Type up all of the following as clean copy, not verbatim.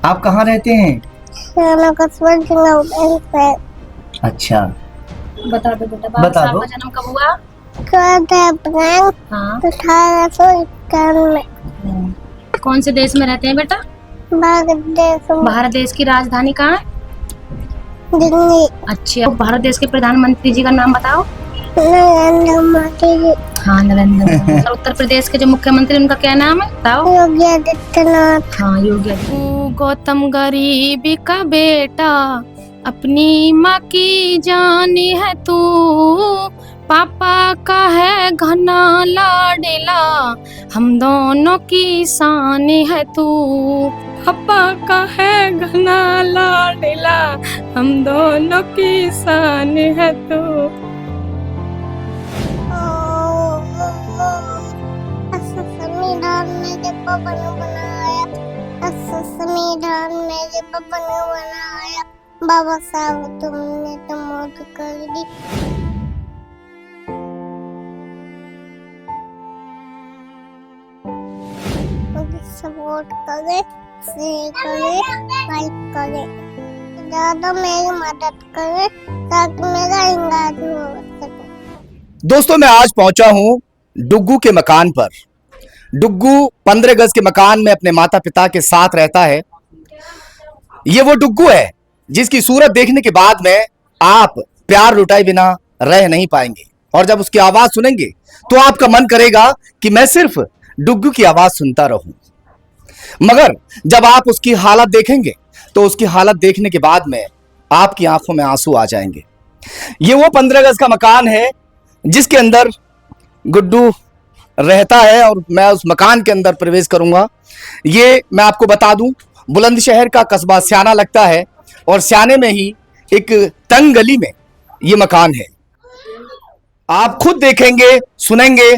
आप कहाँ रहते हैं? अच्छा, बता दो बेटा, बाबा बता साहब दो। का जन्म कब हुआ? 14 अप्रैल हाँ। 1891 कौन से देश में रहते हैं बेटा? भारत देश में भारत देश की राजधानी कहाँ है? दिल्ली अच्छा, भारत देश के प्रधानमंत्री जी का नाम बताओ। नरेंद्र मोदी जी हाँ, नरेंद्र मोदी। और उत्तर प्रदेश के जो मुख्यमंत्री उनका क्या नाम है बताओ? योगी आदित्यनाथ हाँ, योगी आदित्यनाथ। गौतम गरीबी का बेटा, अपनी माँ की जानी है तू, पापा का है घना लाडला, हम दोनों की शान है तू। पापा का है घना लाडला, हम दोनों की शान है तू। संविधान में जब पापा ने बनाया, संविधान में जब पापा ने बनाया, बाबा साहब तुमने तो मौत कर दी। मुझे सपोर्ट करे, शेयर करे, लाइक करे, ज्यादा मेरी मदद करे ताकि मेरा इलाज हो सके। दोस्तों, मैं आज पहुंचा हूं डुग्गू के मकान पर। डुग्गू 15 गज के मकान में अपने माता पिता के साथ रहता है। ये वो डुग्गू है जिसकी सूरत देखने के बाद में आप प्यार लुटाए बिना रह नहीं पाएंगे, और जब उसकी आवाज सुनेंगे तो आपका मन करेगा कि मैं सिर्फ डुग्गू की आवाज सुनता रहूं। मगर जब आप उसकी हालत देखेंगे तो उसकी हालत देखने के बाद में आपकी आंखों में आंसू आ जाएंगे। ये वो 15 गज का मकान है जिसके अंदर गुड्डू रहता है, और मैं उस मकान के अंदर प्रवेश करूंगा। ये मैं आपको बता दूं, बुलंदशहर का कस्बा स्याना लगता है, और स्याने में ही एक तंग गली में ये मकान है। आप खुद देखेंगे सुनेंगे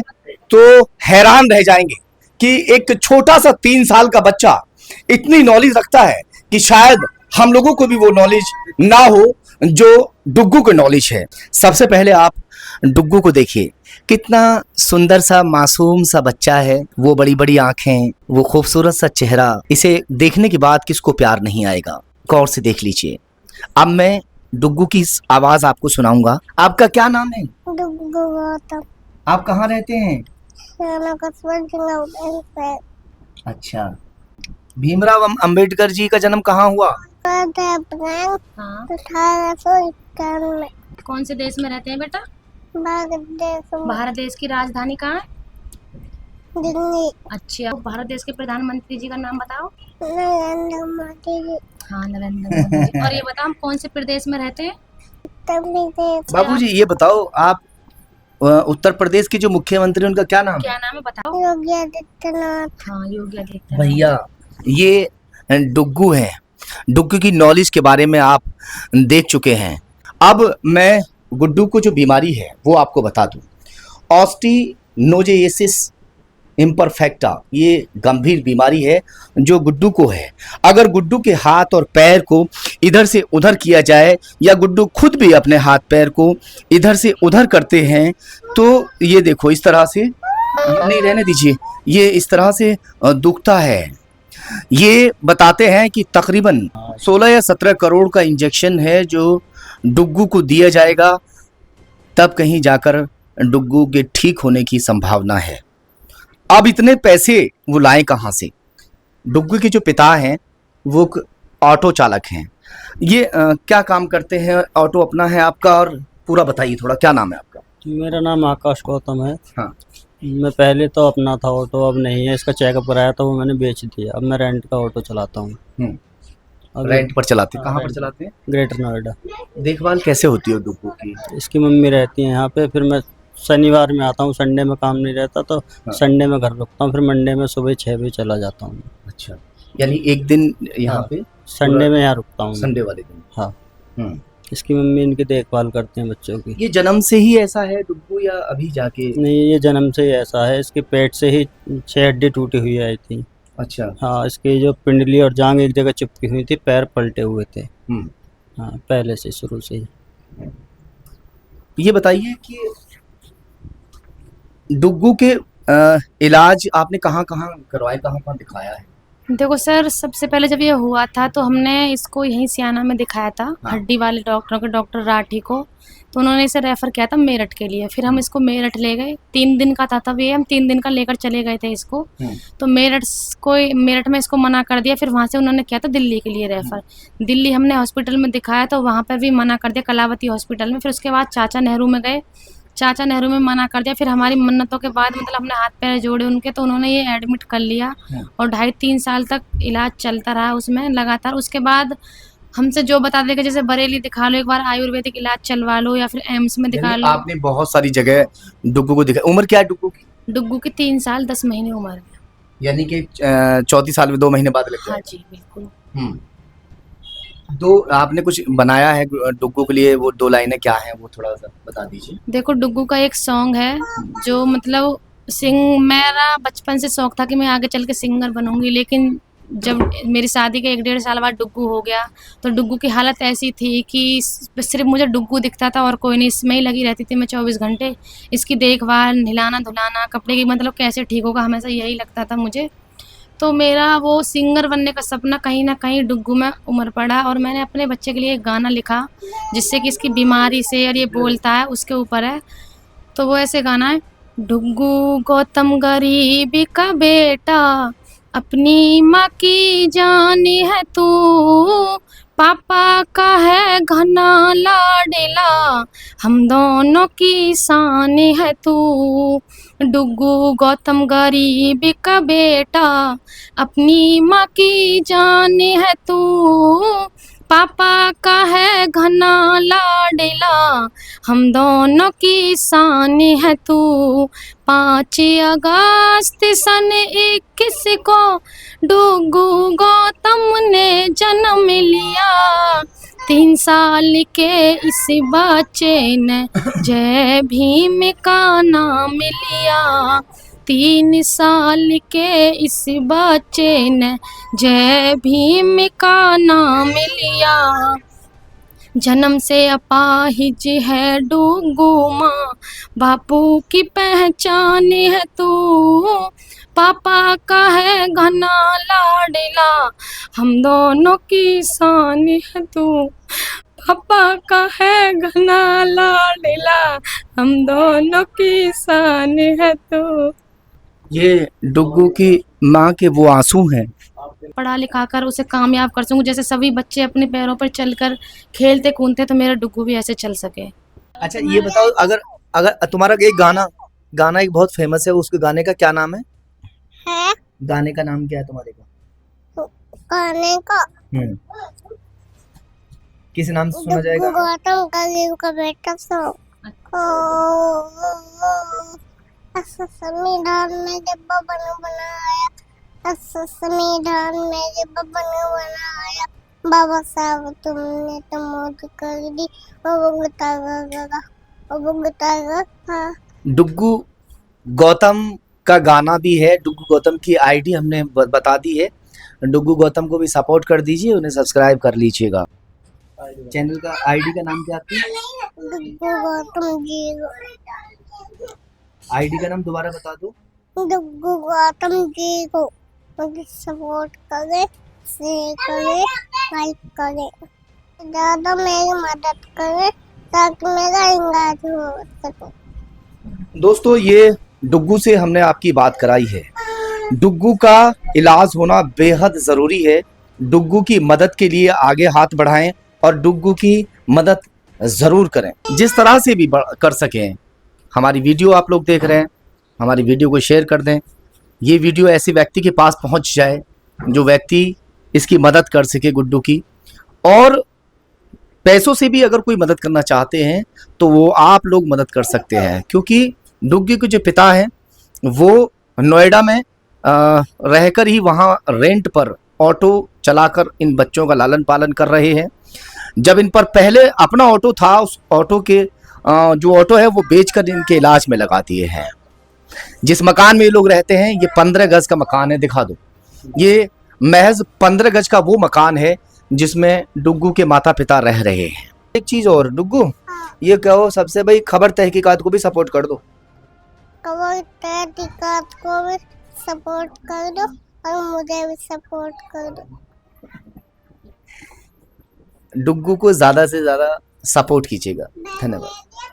तो हैरान रह जाएंगे कि एक छोटा सा 3 साल का बच्चा इतनी नॉलेज रखता है कि शायद हम लोगों को भी वो नॉलेज ना हो जो डुग्गू को नॉलेज है। सबसे पहले आप डुग्गू को देखिए, कितना सुंदर सा मासूम सा बच्चा है। वो बड़ी बड़ी आंखें, वो खूबसूरत सा चेहरा, इसे देखने के बाद किसको प्यार नहीं आएगा। गौर से देख लीजिए। अब मैं डुग्गू की आवाज आपको सुनाऊंगा। आपका क्या नाम है? डुग्गू गौतम, आप कहाँ रहते हैं? अच्छा, भीमराव अंबेडकर जी का जन्म कहाँ हुआ? 14 अप्रैल हाँ। 1891 कौन से देश में रहते हैं बेटा? भारत देश में भारत देश की राजधानी कहाँ है? दिल्ली अच्छा, भारत देश के प्रधानमंत्री जी का नाम बताओ। नरेंद्र मोदी जी हाँ, नरेंद्र मोदी जी। और ये बताओ, हम कौन से प्रदेश में रहते हैं? उत्तर प्रदेश बाबूजी ये बताओ, आप उत्तर प्रदेश के जो मुख्यमंत्री उनका क्या नाम है? क्या नाम है बताओ? योगी आदित्यनाथ। हाँ, योगी आदित्यनाथ। भैया, ये डुग्गू है। डुग्गू की नॉलेज के बारे में आप देख चुके हैं। अब मैं गुड्डू को जो बीमारी है वो आपको बता दूं। ऑस्टिनोजेसिस इम्परफेक्टा, ये गंभीर बीमारी है जो गुड्डू को है। अगर गुड्डू के हाथ और पैर को इधर से उधर किया जाए, या गुड्डू खुद भी अपने हाथ पैर को इधर से उधर करते हैं, तो ये देखो इस तरह से, नहीं रहने दीजिए, ये इस तरह से दुखता है। ये बताते हैं कि तकरीबन 16 या 17 करोड़ का इंजेक्शन है जो डुग्गू को दिया जाएगा, तब कहीं जाकर डुग्गू के ठीक होने की संभावना है। अब इतने पैसे वो लाए कहाँ से? डुग्गू के जो पिता हैं वो ऑटो चालक हैं। ये क्या काम करते हैं? ऑटो अपना है आपका? और पूरा बताइए थोड़ा, क्या नाम है आपका? मेरा नाम आकाश गौतम है। हाँ। मैं पहले तो अपना था ऑटो, अब नहीं है। इसका चेकअप कराया था, वो मैंने बेच दिया। अब मैं रेंट का ऑटो चलाता हूँ। अब रेंट पर चलाते हैं? हाँ, कहाँ पर रेंट। चलाते हैं? ग्रेटर नोएडा। देखभाल कैसे होती है डुग्गू की? इसकी मम्मी रहती है यहाँ पे। फिर मैं शनिवार में आता हूँ, संडे में काम नहीं रहता तो संडे में घर रुकता हूँ। फिर मंडे में सुबह 6 बजे चला जाता हूँ। अच्छा, यानी एक दिन यहाँ पे संडे में यहाँ रुकता हूँ। संडे वाले दिन? हाँ। हम्म। इसकी मम्मी इनकी देखभाल करते हैं बच्चों की। ये जन्म से ही ऐसा है डुग्गू, या अभी जाके? नहीं, ये जन्म से ही ऐसा है। इसके पेट से ही 6 हड्डी टूटी हुई आई थी। अच्छा। हाँ, इसकी जो पिंडली और जांग एक जगह चिपकी हुई थी, पैर पलटे हुए थे। हाँ, पहले से, शुरू से ही। ये बताइए कि डुग्गू के इलाज आपने कहाँ कहाँ करवाए, कहाँ कहाँ दिखाया है? देखो सर, सबसे पहले जब ये हुआ था तो हमने इसको यहीं सियाना में दिखाया था, हड्डी वाले डॉक्टर को, डॉक्टर राठी को। तो उन्होंने इसे रेफ़र किया था मेरठ के लिए। फिर हम इसको मेरठ ले गए, 3 दिन का था तब ये, हम 3 दिन का लेकर चले गए थे इसको। तो मेरठ में इसको मना कर दिया। फिर वहाँ से उन्होंने किया था दिल्ली के लिए रेफ़र। दिल्ली हमने हॉस्पिटल में दिखाया तो वहाँ पर भी मना कर दिया, कलावती हॉस्पिटल में। फिर उसके बाद चाचा नेहरू में गए, चाचा नेहरू में मना कर दिया। फिर हमारी मन्नतों के बाद मतलब हमने हाथ पैर जोड़े उनके, तो उन्होंने ये एडमिट कर लिया और 2.5-3 साल तक इलाज चलता रहा उसमें लगातार। उसके बाद हमसे जो बता देगा, जैसे बरेली दिखा लो, एक बार आयुर्वेदिक इलाज चलवा लो, या फिर एम्स में दिखा यानी लो। आपने बहुत सारी जगह डुग्गू को दिखा। उम्र क्या है डुग्गू की? डुग्गू की 3 साल 10 महीने उम्र है। यानी कि 34 साल में 2 महीने बाद लग हाँ जाए। जी, बिल्कुल। तो आपने कुछ बनाया है डुग्गू के लिए, वो 2 लाइनें क्या हैं वो थोड़ा सा बता दीजिए। देखो, डुग्गू का एक सॉन्ग है जो मतलब मेरा बचपन से शौक था कि मैं आगे चल के सिंगर बनूंगी, लेकिन जब मेरी शादी के 1-1.5 साल बाद डुग्गू हो गया तो डुग्गू की हालत ऐसी थी कि सिर्फ मुझे डुग्गू दिखता था और कोई नहीं, इसमें ही लगी रहती थी मैं 24 घंटे। इसकी देखभाल, नहलाना धुलाना, कपड़े की मतलब कैसे ठीक होगा, हमेशा यही लगता था मुझे। तो मेरा वो सिंगर बनने का सपना कहीं न कहीं डुग्गू में उमड़ पड़ा और मैंने अपने बच्चे के लिए एक गाना लिखा, जिससे कि इसकी बीमारी से और ये बोलता है उसके ऊपर है। तो वो ऐसे गाना है, डुग्गू गौतम गरीबी का बेटा, अपनी माँ की जानी है तू, पापा का है घना लाडला, हम दोनों की शान है तू। डुग्गू गौतम गरीबी का बेटा, अपनी माँ की जान है तू, पापा का है घना लाडला, हम दोनों की शान है तू। 5 अगस्त सन 21 को डुग्गू गौतम ने जन्म लिया। 3 साल के इस बच्चे ने जय भीम का नाम लिया। 3 साल के इस बच्चे ने जय भीम का नाम लिया। जन्म से अपाहिज है डुग्गू माँ, बापू की पहचान है तू, पापा का है घना लाडला, हम दोनों की शान है तू, पापा का है घना लाडला, हम दोनों की शान है तू। ये डुग्गू की माँ के वो आंसू हैं। पढ़ा लिखा कर उसे कामयाब कर सकूं, जैसे सभी बच्चे अपने पैरों पर चलकर खेलते कूदते, तो मेरा डुग्गू भी ऐसे चल सके। अच्छा ये बताओ, अगर अगर तुम्हारा एक गाना एक बहुत फेमस है, उसके गाने का क्या नाम है? है गाने का नाम क्या है तुम्हारे का? गाने का किस नाम से सुना डुग्गू जाएगा? गौतम गरीब का बेटा संविधान में जब बबन बनाया, संविधान में जब बबन बनाया, बाबा साहब तुमने तो मौत कर दी, हाँ। डुग्गू गौतम का गाना भी है। डुग्गू गौतम की आईडी हमने बता दी है। डुग्गू गौतम को भी सपोर्ट कर दीजिए, उन्हें सब्सक्राइब कर लीजिएगा। चैनल का आईडी का नाम क्या है? डुग्गू गौतम जी, आईडी का नाम दोबारा बता दो। डुग्गू गौतम जी को मुझे सपोर्ट करे, शेयर करे, लाइक करे, ज़्यादा मेरी मदद करे ताकि मेरा इलाज हो सके। दोस्तों, ये डुग्गू से हमने आपकी बात कराई है। डुग्गू का इलाज होना बेहद ज़रूरी है। डुग्गू की मदद के लिए आगे हाथ बढ़ाएं और डुग्गू की मदद ज़रूर करें, जिस तरह से भी कर सकें। हमारी वीडियो आप लोग देख रहे हैं, हमारी वीडियो को शेयर कर दें। ये वीडियो ऐसे व्यक्ति के पास पहुंच जाए जो व्यक्ति इसकी मदद कर सके गुड्डू की। और पैसों से भी अगर कोई मदद करना चाहते हैं तो वो आप लोग मदद कर सकते हैं, क्योंकि डुग्गू के जो पिता हैं वो नोएडा में रहकर ही वहाँ रेंट पर ऑटो चलाकर इन बच्चों का लालन पालन कर रहे हैं। जब इन पर पहले अपना ऑटो था, उस ऑटो के जो ऑटो है वो बेचकर इनके इलाज में लगा दिए हैं। जिस मकान में ये लोग रहते हैं, ये 15 गज का मकान है, दिखा दो। ये महज 15 गज का वो मकान है जिसमें डुग्गू के माता पिता रह रहे हैं। एक चीज और डुग्गू, ये कहो सबसे भाई खबर तहकीकात को भी सपोर्ट कर दो। खबर तहकीकात को भी सपोर्ट कर दो और मुझे भी सपोर्ट करो। डुग्गू को ज्यादा से ज्यादा सपोर्ट कीजिएगा। धन्यवाद।